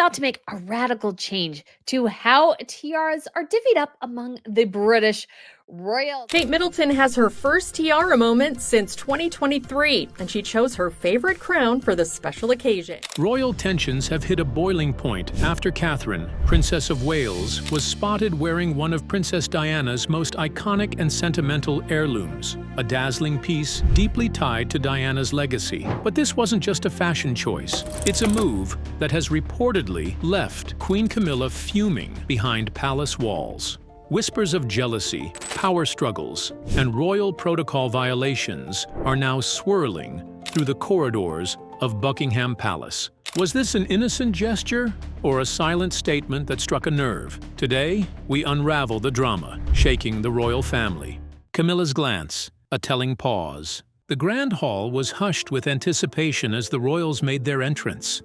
about to make a radical change to how tiaras are divvied up among the British royal. Kate Middleton has her first tiara moment since 2023, and she chose her favorite crown for the special occasion. Royal tensions have hit a boiling point after Catherine, Princess of Wales, was spotted wearing one of Princess Diana's most iconic and sentimental heirlooms, a dazzling piece deeply tied to Diana's legacy. But this wasn't just a fashion choice. It's a move that has reportedly left Queen Camilla fuming behind palace walls. Whispers of jealousy, power struggles, and royal protocol violations are now swirling through the corridors of Buckingham Palace. Was this an innocent gesture or a silent statement that struck a nerve? Today, we unravel the drama shaking the royal family. Camillas Glance, a telling pause. The Grand Hall was hushed with anticipation as the royals made their entrance.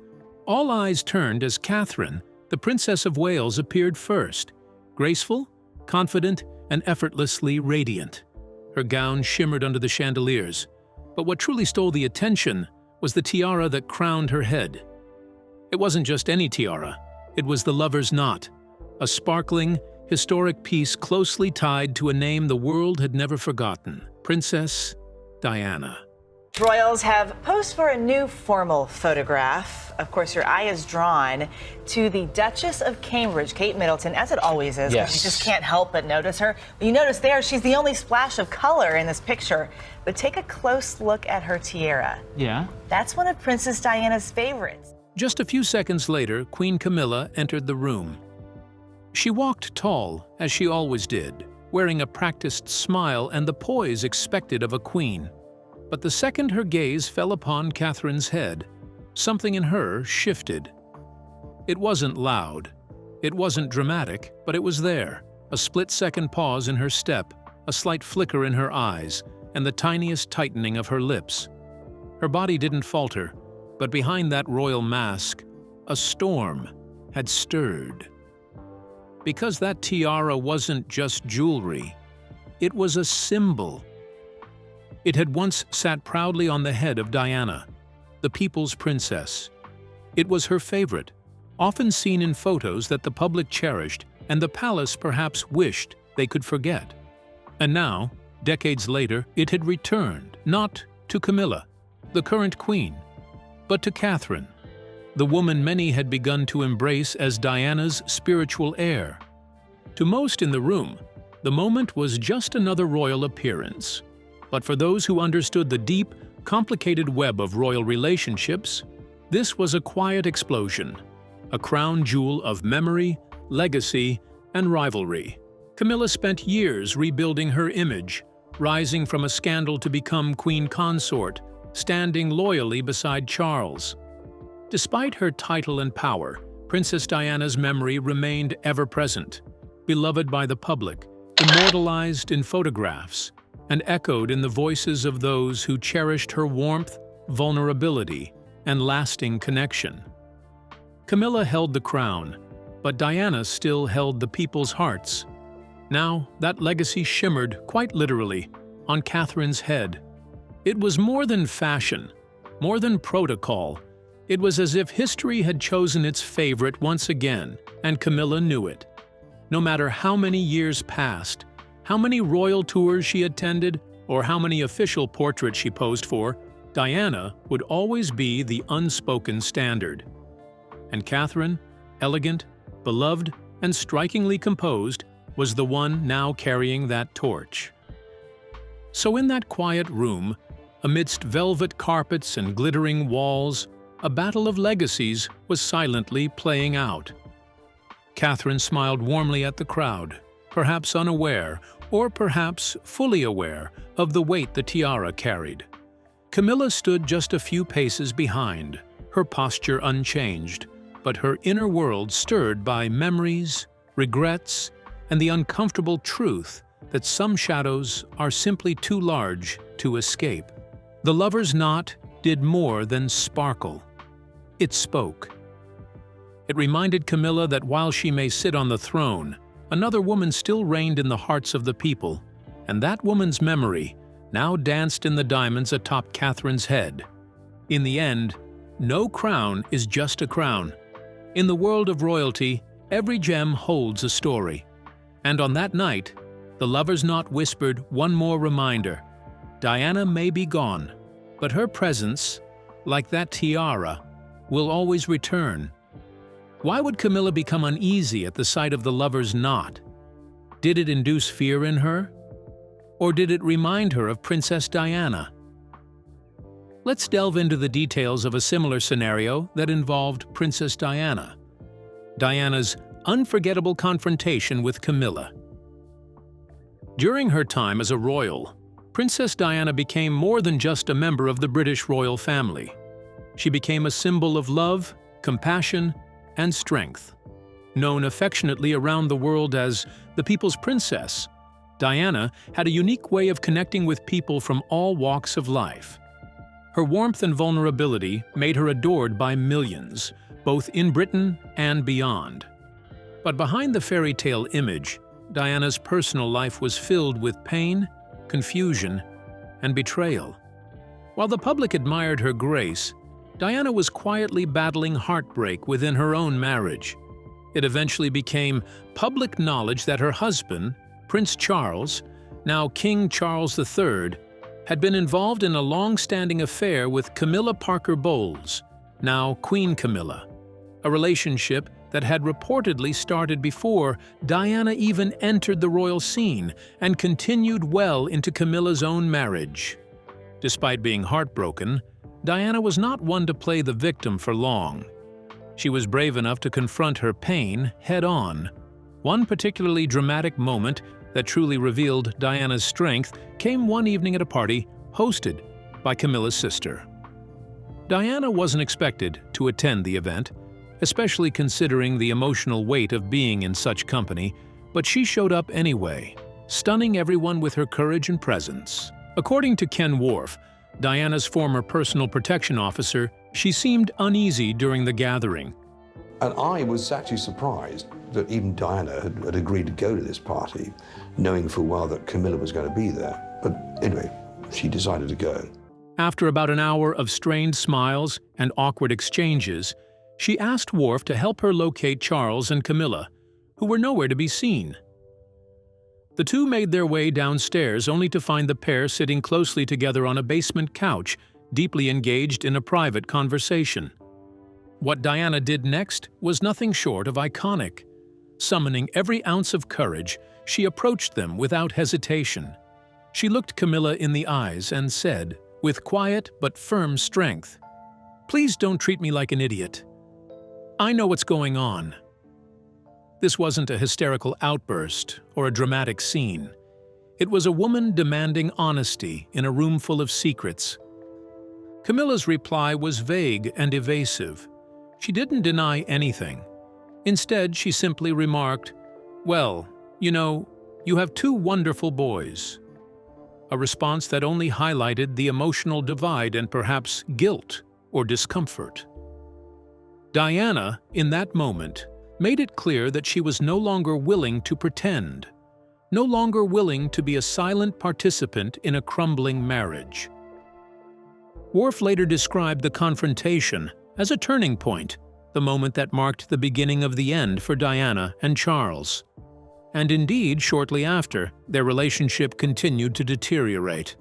All eyes turned as Catherine, the Princess of Wales, appeared first. Graceful, confident, and effortlessly radiant. Her gown shimmered under the chandeliers, but what truly stole the attention was the tiara that crowned her head. It wasn't just any tiara, it was the lover's knot, a sparkling, historic piece closely tied to a name the world had never forgotten: Princess Diana. Royals have posed for a new formal photograph. Of course, your eye is drawn to the Duchess of Cambridge, Kate Middleton, as it always is. Yes. You just can't help but notice her. You notice there, she's the only splash of color in this picture. But take a close look at her tiara. Yeah. That's one of Princess Diana's favorites. Just a few seconds later, Queen Camilla entered the room. She walked tall, as she always did, wearing a practiced smile and the poise expected of a queen. But the second her gaze fell upon Catherine's head, something in her shifted. It wasn't loud, it wasn't dramatic, but it was there. A split-second pause in her step, a slight flicker in her eyes, and the tiniest tightening of her lips. Her body didn't falter, but behind that royal mask, a storm had stirred. Because that tiara wasn't just jewelry, it was a symbol. It had once sat proudly on the head of Diana, the people's princess. It was her favorite, often seen in photos that the public cherished and the palace perhaps wished they could forget. And now, decades later, it had returned, not to Camilla, the current queen, but to Catherine, the woman many had begun to embrace as Diana's spiritual heir. To most in the room, the moment was just another royal appearance. But for those who understood the deep, complicated web of royal relationships, this was a quiet explosion, a crown jewel of memory, legacy, and rivalry. Camilla spent years rebuilding her image, rising from a scandal to become queen consort, standing loyally beside Charles. Despite her title and power, Princess Diana's memory remained ever-present, beloved by the public, immortalized in photographs, and echoed in the voices of those who cherished her warmth, vulnerability, and lasting connection. Camilla held the crown, but Diana still held the people's hearts. Now, that legacy shimmered, quite literally, on Catherine's head. It was more than fashion, more than protocol. It was as if history had chosen its favorite once again, and Camilla knew it. No matter how many years passed, how many royal tours she attended, or how many official portraits she posed for, Diana would always be the unspoken standard. And Catherine, elegant, beloved, and strikingly composed, was the one now carrying that torch. So in that quiet room, amidst velvet carpets and glittering walls, a battle of legacies was silently playing out. Catherine smiled warmly at the crowd, perhaps unaware, or perhaps fully aware, of the weight the tiara carried. Camilla stood just a few paces behind, her posture unchanged, but her inner world stirred by memories, regrets, and the uncomfortable truth that some shadows are simply too large to escape. The lover's knot did more than sparkle. It spoke. It reminded Camilla that while she may sit on the throne, another woman still reigned in the hearts of the people, and that woman's memory now danced in the diamonds atop Catherine's head. In the end, no crown is just a crown. In the world of royalty, every gem holds a story. And on that night, the lover's knot whispered one more reminder. Diana may be gone, but her presence, like that tiara, will always return. Why would Camilla become uneasy at the sight of the lover's knot? Did it induce fear in her? Or did it remind her of Princess Diana? Let's delve into the details of a similar scenario that involved Princess Diana. Diana's unforgettable confrontation with Camilla. During her time as a royal, Princess Diana became more than just a member of the British royal family. She became a symbol of love, compassion, and strength. Known affectionately around the world as the People's Princess, Diana had a unique way of connecting with people from all walks of life. Her warmth and vulnerability made her adored by millions, both in Britain and beyond. But behind the fairy tale image, Diana's personal life was filled with pain, confusion, and betrayal. While the public admired her grace, Diana was quietly battling heartbreak within her own marriage. It eventually became public knowledge that her husband, Prince Charles, now King Charles III, had been involved in a long-standing affair with Camilla Parker Bowles, now Queen Camilla, a relationship that had reportedly started before Diana even entered the royal scene and continued well into Camilla's own marriage. Despite being heartbroken, Diana was not one to play the victim for long. She was brave enough to confront her pain head-on. One particularly dramatic moment that truly revealed Diana's strength came one evening at a party hosted by Camilla's sister. Diana wasn't expected to attend the event, especially considering the emotional weight of being in such company, but she showed up anyway, stunning everyone with her courage and presence. According to Ken Worf, Diana's former personal protection officer, she seemed uneasy during the gathering. And I was actually surprised that even Diana had agreed to go to this party, knowing full well that Camilla was going to be there. But anyway, she decided to go. After about an hour of strained smiles and awkward exchanges, she asked Worf to help her locate Charles and Camilla, who were nowhere to be seen. The two made their way downstairs only to find the pair sitting closely together on a basement couch, deeply engaged in a private conversation. What Diana did next was nothing short of iconic. Summoning every ounce of courage, she approached them without hesitation. She looked Camilla in the eyes and said, with quiet but firm strength, "Please don't treat me like an idiot. I know what's going on." This wasn't a hysterical outburst or a dramatic scene. It was a woman demanding honesty in a room full of secrets. Camilla's reply was vague and evasive. She didn't deny anything. Instead, she simply remarked, "Well, you know, you have two wonderful boys." A response that only highlighted the emotional divide and perhaps guilt or discomfort. Diana, in that moment, made it clear that she was no longer willing to pretend, no longer willing to be a silent participant in a crumbling marriage. Worf later described the confrontation as a turning point, the moment that marked the beginning of the end for Diana and Charles. And indeed, shortly after, their relationship continued to deteriorate.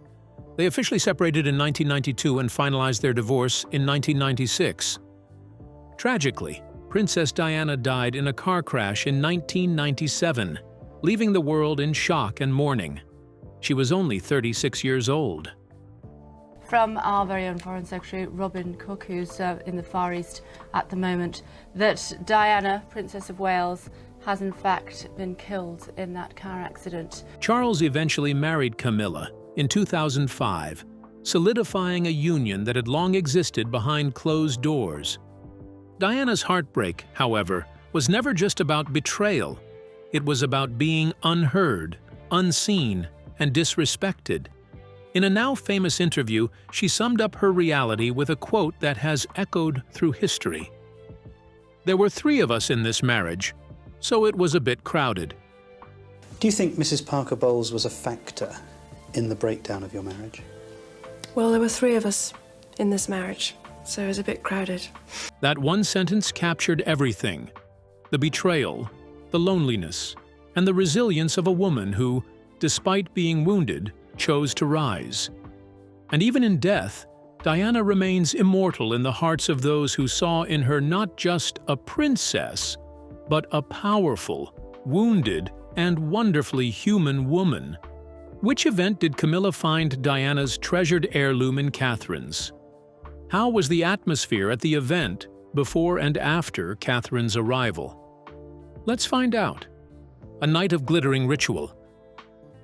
They officially separated in 1992 and finalized their divorce in 1996. Tragically, Princess Diana died in a car crash in 1997, leaving the world in shock and mourning. She was only 36 years old. From our very own Foreign Secretary, Robin Cook, who's in the Far East at the moment, that Diana, Princess of Wales, has in fact been killed in that car accident. Charles eventually married Camilla in 2005, solidifying a union that had long existed behind closed doors. Diana's heartbreak, however, was never just about betrayal. It was about being unheard, unseen, and disrespected. In a now famous interview, she summed up her reality with a quote that has echoed through history. "There were 3 of us in this marriage, so it was a bit crowded." Do you think Mrs. Parker Bowles was a factor in the breakdown of your marriage? Well, there were 3 of us in this marriage, so it was a bit crowded. That one sentence captured everything: the betrayal, the loneliness, and the resilience of a woman who, despite being wounded, chose to rise. And even in death, Diana remains immortal in the hearts of those who saw in her not just a princess, but a powerful, wounded, and wonderfully human woman. Which event did Camilla find Diana's treasured heirloom in Catherine's? How was the atmosphere at the event before and after Catherine's arrival? Let's find out. A night of glittering ritual.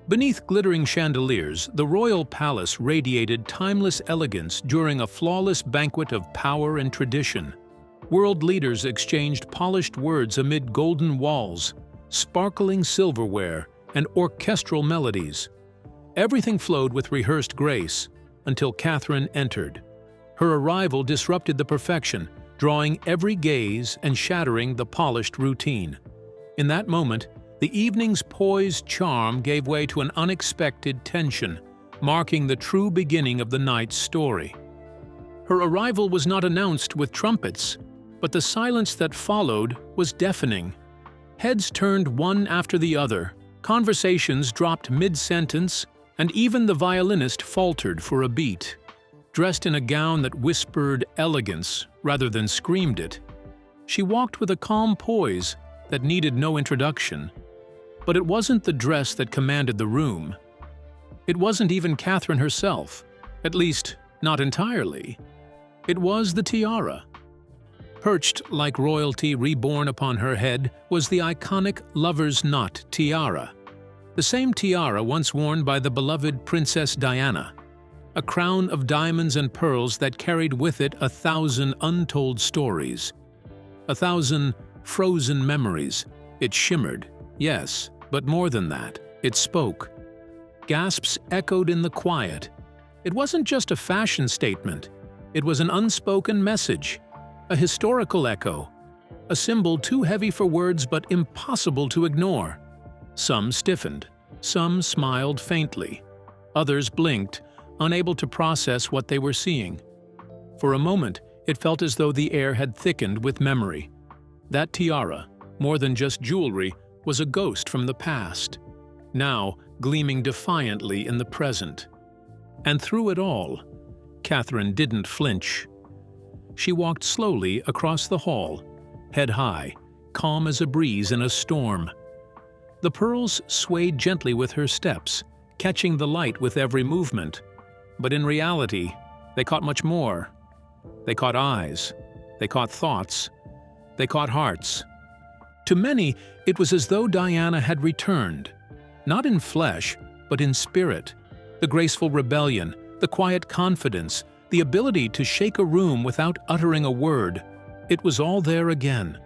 Beneath glittering chandeliers, the royal palace radiated timeless elegance during a flawless banquet of power and tradition. World leaders exchanged polished words amid golden walls, sparkling silverware, and orchestral melodies. Everything flowed with rehearsed grace until Catherine entered. Her arrival disrupted the perfection, drawing every gaze and shattering the polished routine. In that moment, the evening's poised charm gave way to an unexpected tension, marking the true beginning of the night's story. Her arrival was not announced with trumpets, but the silence that followed was deafening. Heads turned one after the other, conversations dropped mid-sentence, and even the violinist faltered for a beat. Dressed in a gown that whispered elegance rather than screamed it, she walked with a calm poise that needed no introduction. But it wasn't the dress that commanded the room. It wasn't even Catherine herself, at least not entirely. It was the tiara. Perched like royalty reborn upon her head was the iconic lover's knot tiara. The same tiara once worn by the beloved Princess Diana. A crown of diamonds and pearls that carried with it 1,000 untold stories. 1,000 frozen memories. It shimmered, yes, but more than that, it spoke. Gasps echoed in the quiet. It wasn't just a fashion statement. It was an unspoken message, a historical echo, a symbol too heavy for words but impossible to ignore. Some stiffened, some smiled faintly, others blinked, unable to process what they were seeing. For a moment, it felt as though the air had thickened with memory. That tiara, more than just jewelry, was a ghost from the past, now gleaming defiantly in the present. And through it all, Catherine didn't flinch. She walked slowly across the hall, head high, calm as a breeze in a storm. The pearls swayed gently with her steps, catching the light with every movement. But in reality, they caught much more. They caught eyes, they caught thoughts, they caught hearts. To many, it was as though Diana had returned, not in flesh, but in spirit. The graceful rebellion, the quiet confidence, the ability to shake a room without uttering a word. It was all there again.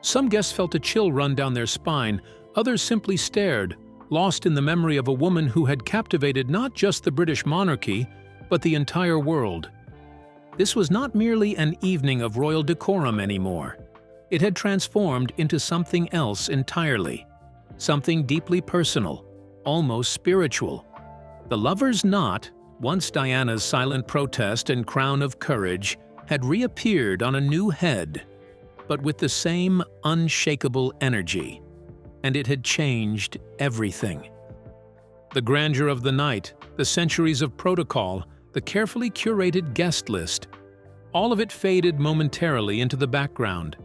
Some guests felt a chill run down their spine, others simply stared, lost in the memory of a woman who had captivated not just the British monarchy, but the entire world. This was not merely an evening of royal decorum anymore. It had transformed into something else entirely, something deeply personal, almost spiritual. The lover's knot, once Diana's silent protest and crown of courage, had reappeared on a new head, but with the same unshakable energy. And it had changed everything. The grandeur of the night, the centuries of protocol, the carefully curated guest list, all of it faded momentarily into the background.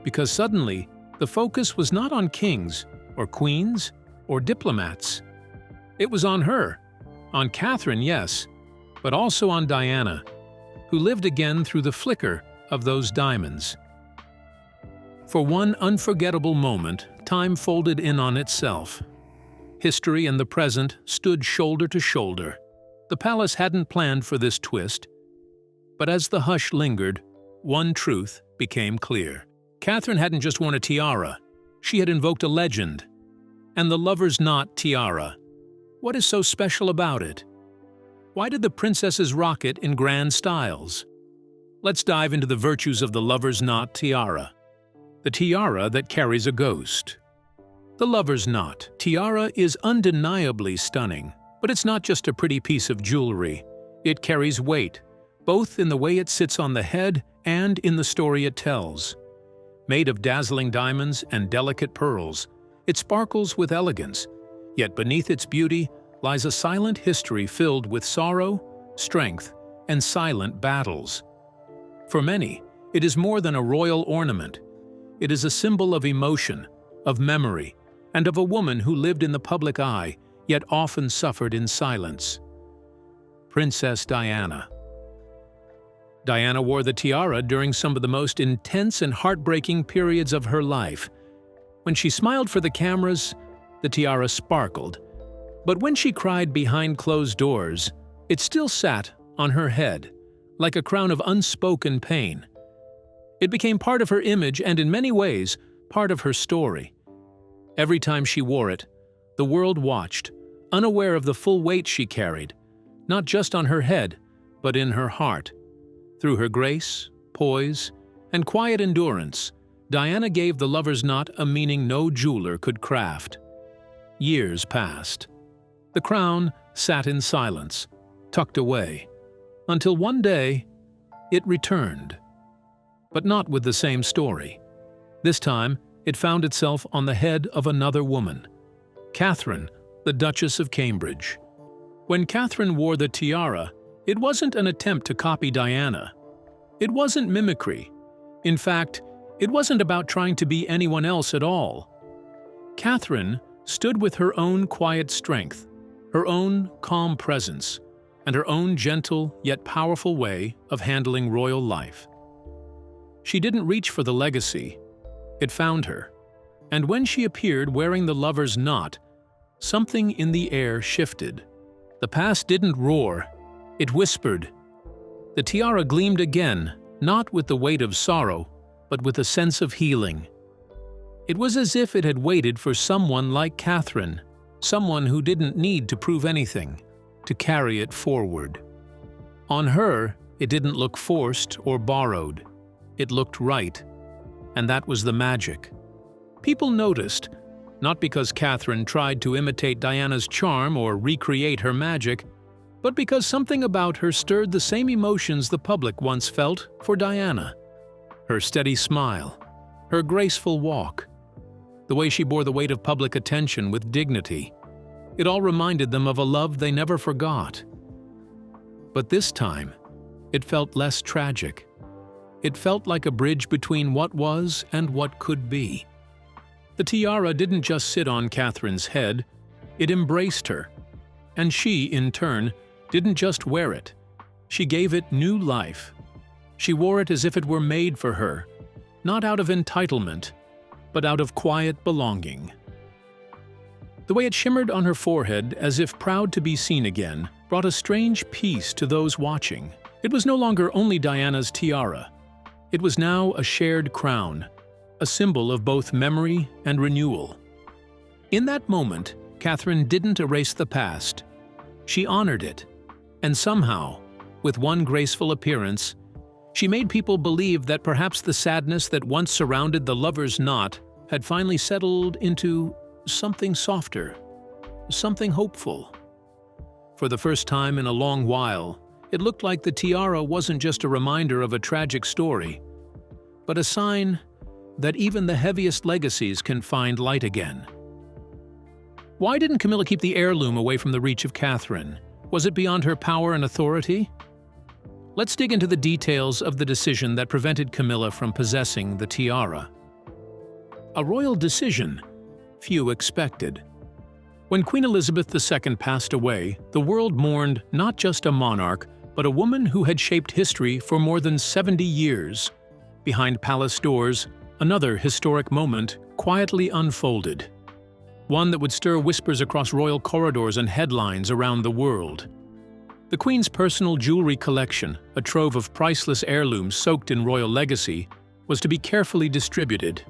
Because suddenly, the focus was not on kings, or queens, or diplomats. It was on her. On Catherine, yes, but also on Diana, who lived again through the flicker of those diamonds. For one unforgettable moment, time folded in on itself. History and the present stood shoulder to shoulder. The palace hadn't planned for this twist, but as the hush lingered, one truth became clear. Catherine hadn't just worn a tiara, she had invoked a legend. And the lover's knot tiara. What is so special about it? Why did the princesses rock it in grand styles? Let's dive into the virtues of the lover's knot tiara. The tiara that carries a ghost. The lover's knot tiara is undeniably stunning, but it's not just a pretty piece of jewelry. It carries weight, both in the way it sits on the head and in the story it tells. Made of dazzling diamonds and delicate pearls, it sparkles with elegance, yet beneath its beauty lies a silent history filled with sorrow, strength, and silent battles. For many, it is more than a royal ornament. It is a symbol of emotion, of memory, and of a woman who lived in the public eye, yet often suffered in silence. Princess Diana. Diana wore the tiara during some of the most intense and heartbreaking periods of her life. When she smiled for the cameras, the tiara sparkled. But when she cried behind closed doors, it still sat on her head, like a crown of unspoken pain. It became part of her image and, in many ways, part of her story. Every time she wore it, the world watched, unaware of the full weight she carried, not just on her head, but in her heart. Through her grace, poise, and quiet endurance, Diana gave the lover's knot a meaning no jeweler could craft. Years passed. The crown sat in silence, tucked away, until one day it returned. But not with the same story. This time, it found itself on the head of another woman, Catherine, the Duchess of Cambridge. When Catherine wore the tiara, it wasn't an attempt to copy Diana. It wasn't mimicry. In fact, it wasn't about trying to be anyone else at all. Catherine stood with her own quiet strength, her own calm presence, and her own gentle yet powerful way of handling royal life. She didn't reach for the legacy. It found her. And when she appeared wearing the lover's knot, something in the air shifted. The past didn't roar. It whispered. The tiara gleamed again, not with the weight of sorrow, but with a sense of healing. It was as if it had waited for someone like Catherine, someone who didn't need to prove anything, to carry it forward. On her, it didn't look forced or borrowed. It looked right, and that was the magic. People noticed, not because Catherine tried to imitate Diana's charm or recreate her magic, but because something about her stirred the same emotions the public once felt for Diana. Her steady smile, her graceful walk, the way she bore the weight of public attention with dignity. It all reminded them of a love they never forgot. But this time, it felt less tragic. It felt like a bridge between what was and what could be. The tiara didn't just sit on Catherine's head, it embraced her. And she, in turn, didn't just wear it. She gave it new life. She wore it as if it were made for her, not out of entitlement, but out of quiet belonging. The way it shimmered on her forehead, as if proud to be seen again, brought a strange peace to those watching. It was no longer only Diana's tiara. It was now a shared crown, a symbol of both memory and renewal. In that moment, Catherine didn't erase the past. She honored it, and somehow, with one graceful appearance, she made people believe that perhaps the sadness that once surrounded the lover's knot had finally settled into something softer, something hopeful. For the first time in a long while, it looked like the tiara wasn't just a reminder of a tragic story, but a sign that even the heaviest legacies can find light again. Why didn't Camilla keep the heirloom away from the reach of Catherine? Was it beyond her power and authority? Let's dig into the details of the decision that prevented Camilla from possessing the tiara. A royal decision few expected. When Queen Elizabeth II passed away, the world mourned not just a monarch, but a woman who had shaped history for more than 70 years. Behind palace doors, another historic moment quietly unfolded. One that would stir whispers across royal corridors and headlines around the world. The Queen's personal jewelry collection, a trove of priceless heirlooms soaked in royal legacy, was to be carefully distributed.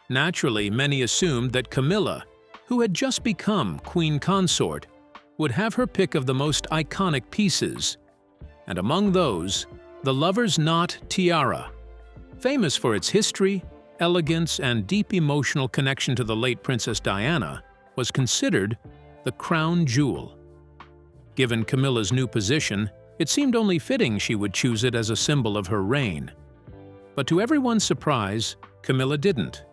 Naturally, many assumed that Camilla, who had just become Queen Consort, would have her pick of the most iconic pieces. And among those, the lover's knot tiara, famous for its history, elegance, and deep emotional connection to the late Princess Diana, was considered the crown jewel. Given Camilla's new position, It seemed only fitting she would choose it as a symbol of her reign. But to everyone's surprise, Camilla didn't.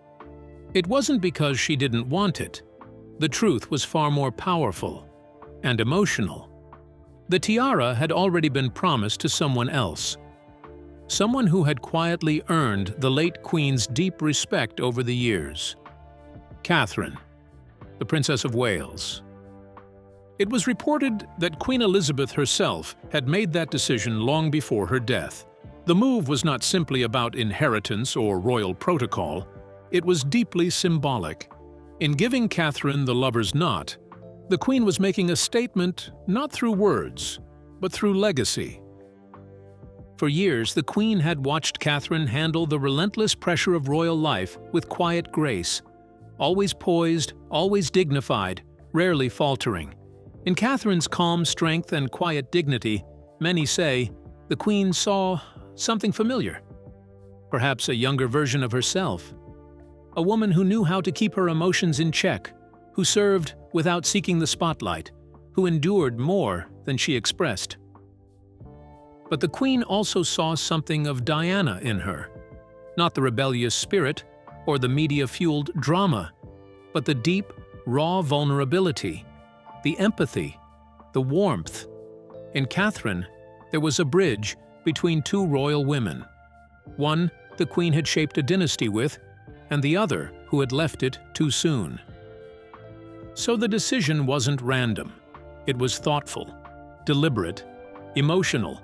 It wasn't because she didn't want it. The truth was far more powerful and emotional. The tiara had already been promised to someone else. Someone who had quietly earned the late Queen's deep respect over the years. Catherine, the Princess of Wales. It was reported that Queen Elizabeth herself had made that decision long before her death. The move was not simply about inheritance or royal protocol. It was deeply symbolic. In giving Catherine the lover's knot, the Queen was making a statement not through words, but through legacy. For years, the Queen had watched Catherine handle the relentless pressure of royal life with quiet grace, always poised, always dignified, rarely faltering. In Catherine's calm strength and quiet dignity, many say, the Queen saw something familiar. Perhaps a younger version of herself. A woman who knew how to keep her emotions in check, who served without seeking the spotlight, who endured more than she expressed. But the Queen also saw something of Diana in her. Not the rebellious spirit or the media-fueled drama, but the deep, raw vulnerability, the empathy, the warmth. In Catherine, there was a bridge between two royal women. One the Queen had shaped a dynasty with, and the other who had left it too soon. So the decision wasn't random. It was thoughtful, deliberate, emotional.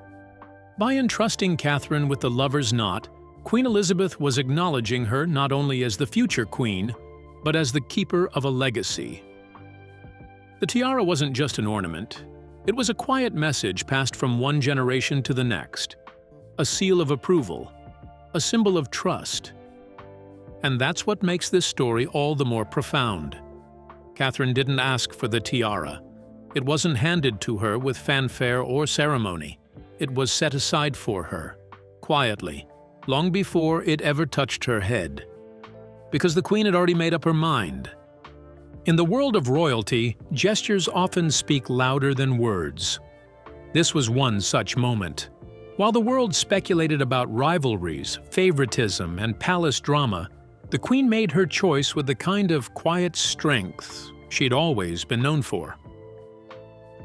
By entrusting Catherine with the lover's knot, Queen Elizabeth was acknowledging her not only as the future queen, but as the keeper of a legacy. The tiara wasn't just an ornament. It was a quiet message passed from one generation to the next, a seal of approval, a symbol of trust. And that's what makes this story all the more profound. Catherine didn't ask for the tiara. It wasn't handed to her with fanfare or ceremony. It was set aside for her, quietly, long before it ever touched her head. Because the Queen had already made up her mind. In the world of royalty, gestures often speak louder than words. This was one such moment. While the world speculated about rivalries, favoritism, and palace drama, the Queen made her choice with the kind of quiet strength she'd always been known for.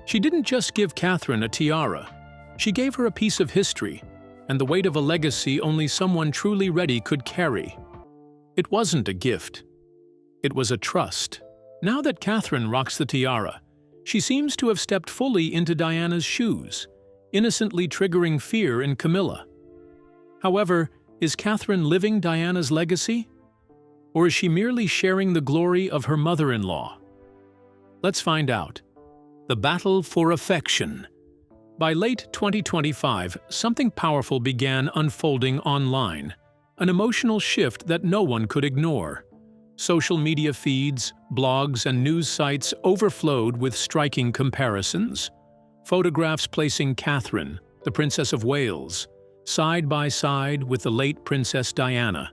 She didn't just give Catherine a tiara. She gave her a piece of history and the weight of a legacy only someone truly ready could carry. It wasn't a gift. It was a trust. Now that Catherine rocks the tiara, she seems to have stepped fully into Diana's shoes, innocently triggering fear in Camilla. However, is Catherine living Diana's legacy? Or is she merely sharing the glory of her mother-in-law? Let's find out. The battle for affection. By late 2025, something powerful began unfolding online, an emotional shift that no one could ignore. Social media feeds, blogs, and news sites overflowed with striking comparisons. Photographs placing Catherine, the Princess of Wales, side by side with the late Princess Diana.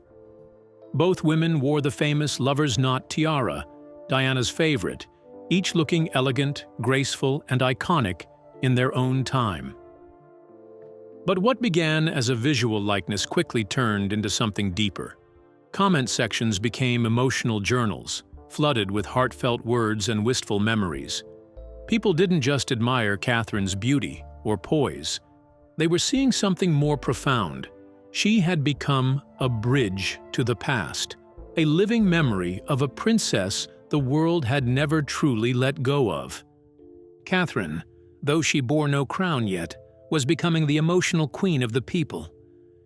Both women wore the famous lover's knot tiara, Diana's favorite, each looking elegant, graceful, and iconic in their own time. But what began as a visual likeness quickly turned into something deeper. Comment sections became emotional journals, flooded with heartfelt words and wistful memories. People didn't just admire Catherine's beauty or poise. They were seeing something more profound. She had become a bridge to the past, a living memory of a princess the world had never truly let go of. Catherine, though she bore no crown yet, was becoming the emotional queen of the people.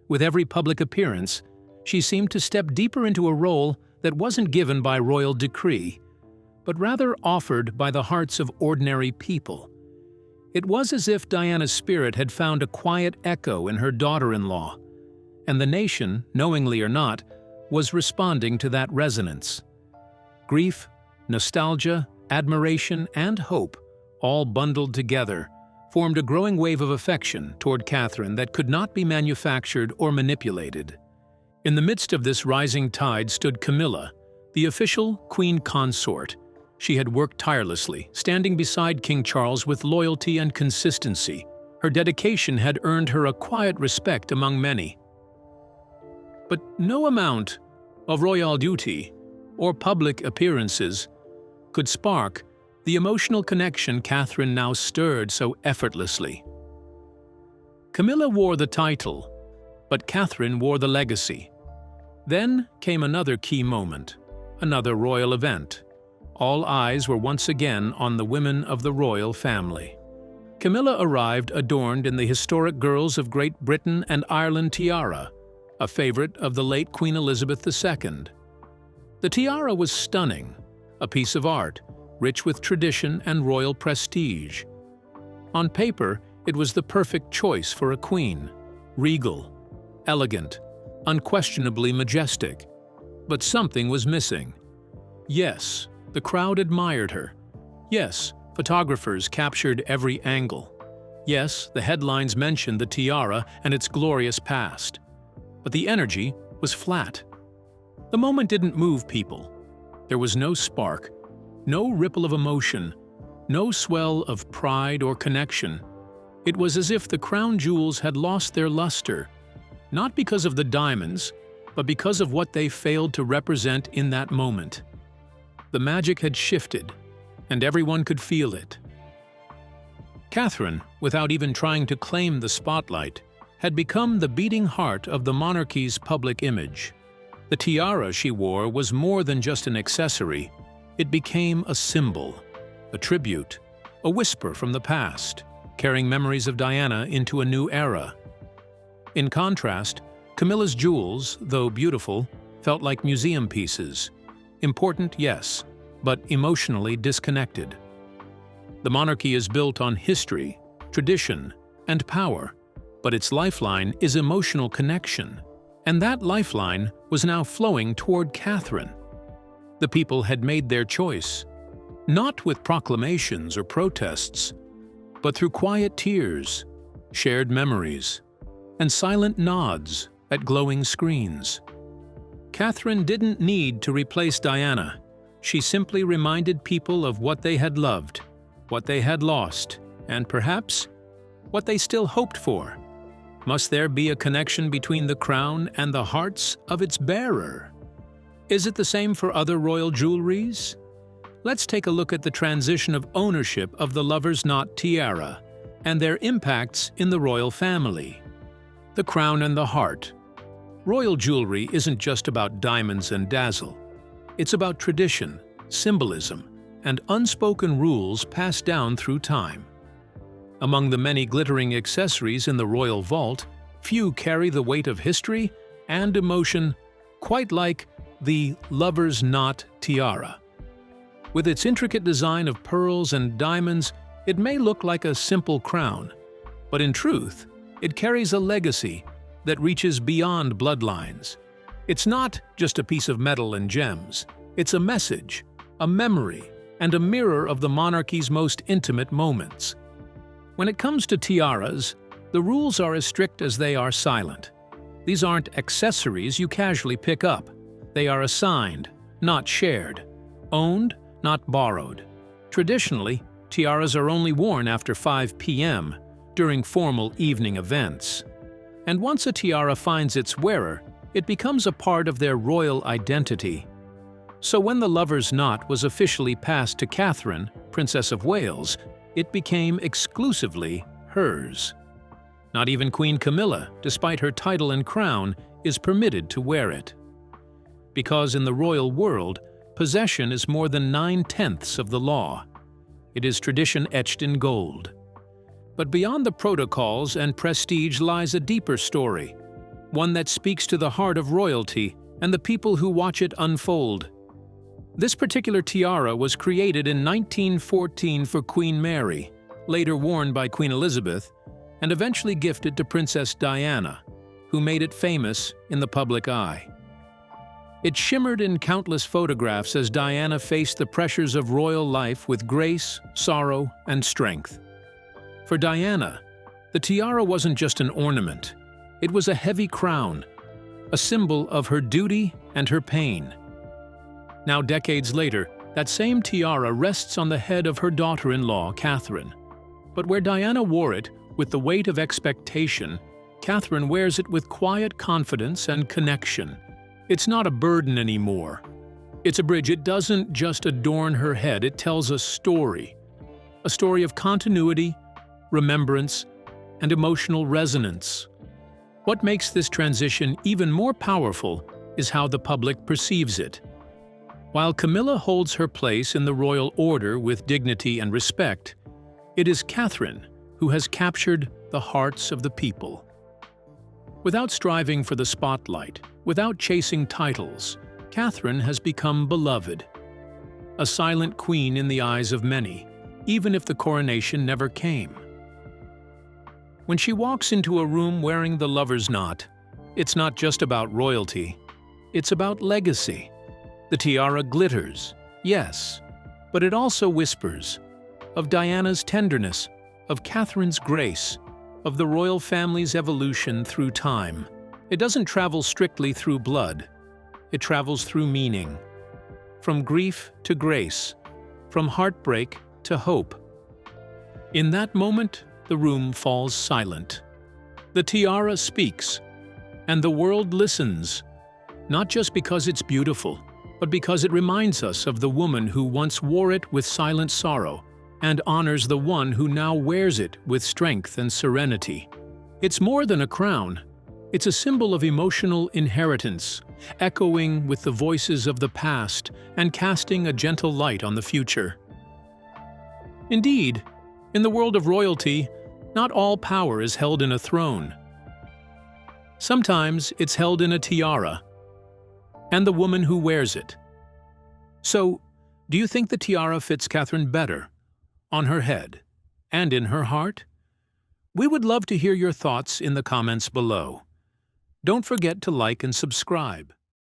With every public appearance, she seemed to step deeper into a role that wasn't given by royal decree, but rather offered by the hearts of ordinary people. It was as if Diana's spirit had found a quiet echo in her daughter-in-law, and the nation, knowingly or not, was responding to that resonance. Grief, nostalgia, admiration, and hope, all bundled together, formed a growing wave of affection toward Catherine that could not be manufactured or manipulated. In the midst of this rising tide stood Camilla, the official queen consort. She had worked tirelessly, standing beside King Charles with loyalty and consistency, Her dedication had earned her a quiet respect among many. But no amount of royal duty or public appearances could spark the emotional connection Catherine now stirred so effortlessly. Camilla wore the title, but Catherine wore the legacy. Then came another key moment, another royal event. All eyes were once again on the women of the royal family. Camilla arrived adorned in the historic Girls of Great Britain and Ireland tiara, a favorite of the late Queen Elizabeth II. The tiara was stunning, a piece of art, rich with tradition and royal prestige. On paper, it was the perfect choice for a queen, regal, elegant, unquestionably majestic. But something was missing. Yes, the crowd admired her. Yes, photographers captured every angle. Yes, the headlines mentioned the tiara and its glorious past. But the energy was flat. The moment didn't move people. There was no spark, no ripple of emotion, no swell of pride or connection. It was as if the crown jewels had lost their luster, not because of the diamonds, but because of what they failed to represent in that moment. The magic had shifted, and everyone could feel it. Catherine, without even trying to claim the spotlight, had become the beating heart of the monarchy's public image. The tiara she wore was more than just an accessory. It became a symbol, a tribute, a whisper from the past, carrying memories of Diana into a new era. In contrast, Camilla's jewels, though beautiful, felt like museum pieces. Important, yes, but emotionally disconnected. The monarchy is built on history, tradition, and power, but its lifeline is emotional connection, and that lifeline was now flowing toward Catherine. The people had made their choice, not with proclamations or protests, but through quiet tears, shared memories, and silent nods at glowing screens. Catherine didn't need to replace Diana. She simply reminded people of what they had loved, what they had lost, and perhaps what they still hoped for. Must there be a connection between the crown and the hearts of its bearer? Is it the same for other royal jewelries? Let's take a look at the transition of ownership of the lover's knot tiara and their impacts in the royal family. The crown and the heart. Royal jewelry isn't just about diamonds and dazzle. It's about tradition, symbolism, and unspoken rules passed down through time. Among the many glittering accessories in the royal vault, few carry the weight of history and emotion quite like the lover's knot tiara. With its intricate design of pearls and diamonds, it may look like a simple crown, but in truth, it carries a legacy that reaches beyond bloodlines. It's not just a piece of metal and gems. It's a message, a memory, and a mirror of the monarchy's most intimate moments. When it comes to tiaras, the rules are as strict as they are silent. These aren't accessories you casually pick up. They are assigned, not shared. Owned, not borrowed. Traditionally, tiaras are only worn after 5 p.m. during formal evening events. And once a tiara finds its wearer, it becomes a part of their royal identity. So when the lover's knot was officially passed to Catherine, Princess of Wales, it became exclusively hers. Not even Queen Camilla, despite her title and crown, is permitted to wear it. Because in the royal world, possession is more than 9/10 of the law. It is tradition etched in gold. But beyond the protocols and prestige lies a deeper story, one that speaks to the heart of royalty and the people who watch it unfold. This particular tiara was created in 1914 for Queen Mary, later worn by Queen Elizabeth, and eventually gifted to Princess Diana, who made it famous in the public eye. It shimmered in countless photographs as Diana faced the pressures of royal life with grace, sorrow, and strength. For Diana, the tiara wasn't just an ornament. It was a heavy crown, a symbol of her duty and her pain. Now, decades later, that same tiara rests on the head of her daughter-in-law, Catherine. But where Diana wore it With the weight of expectation, Catherine wears it with quiet confidence and connection. It's not a burden anymore. It's a bridge. It doesn't just adorn her head, it tells a story of continuity, remembrance, and emotional resonance. What makes this transition even more powerful is how the public perceives it. While Camilla holds her place in the royal order with dignity and respect, it is Catherine who has captured the hearts of the people. Without striving for the spotlight, without chasing titles, Catherine has become beloved. A silent queen in the eyes of many, even if the coronation never came. When she walks into a room wearing the lover's knot, it's not just about royalty, it's about legacy. The tiara glitters, yes, but it also whispers of Diana's tenderness, of Catherine's grace, of the royal family's evolution through time. It doesn't travel strictly through blood, it travels through meaning. From grief to grace, from heartbreak to hope. In that moment, the room falls silent. The tiara speaks, and the world listens, not just because it's beautiful, but because it reminds us of the woman who once wore it with silent sorrow and honors the one who now wears it with strength and serenity. It's more than a crown. It's a symbol of emotional inheritance, echoing with the voices of the past and casting a gentle light on the future. Indeed, in the world of royalty, not all power is held in a throne. Sometimes it's held in a tiara, and the woman who wears it. So, do you think the tiara fits Catherine better, on her head and in her heart? We would love to hear your thoughts in the comments below. Don't forget to like and subscribe.